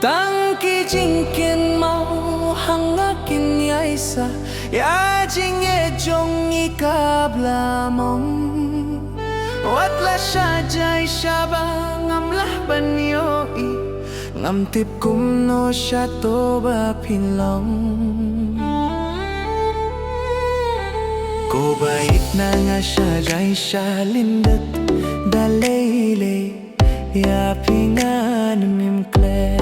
当季景见mau hangakin ya isa ya jing e jong ikabla mong watla sha jai shabang amlah banyo i ngam tip kum no sha to ba pinlong ko bait na nga sha jai sha lindat dalele ya pingan mimkle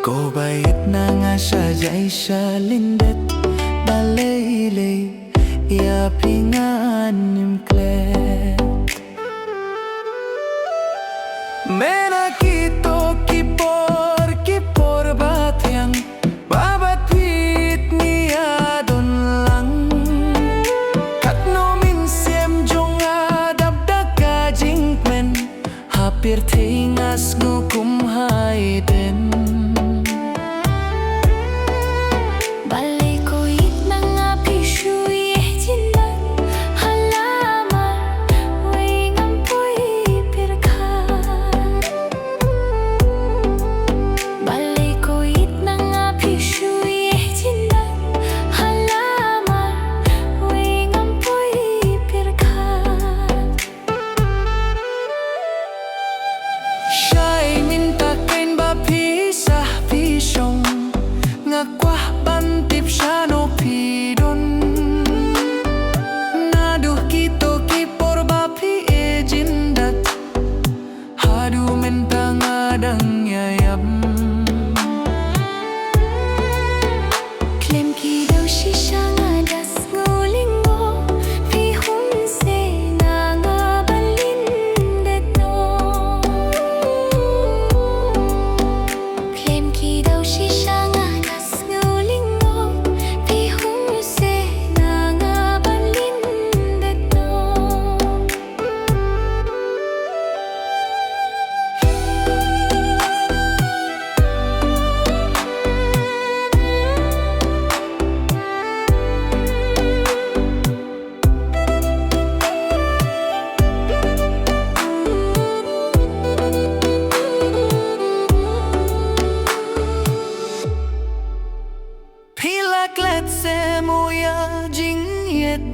ko bait na nga sha jai sha lindat dalele ya pingan mimkle mena kito kipor batyang babat pit niya don lang katno min siem jonga dabdaka jingmen hapir tingas ngukum haiden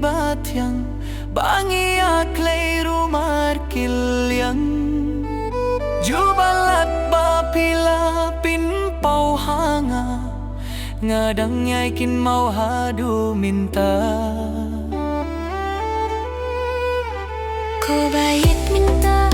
batyang bangiya klay rumar kilyang jubalat ba pila pinpaw hanga ngadang yaikin mau hadu minta ko bayit minta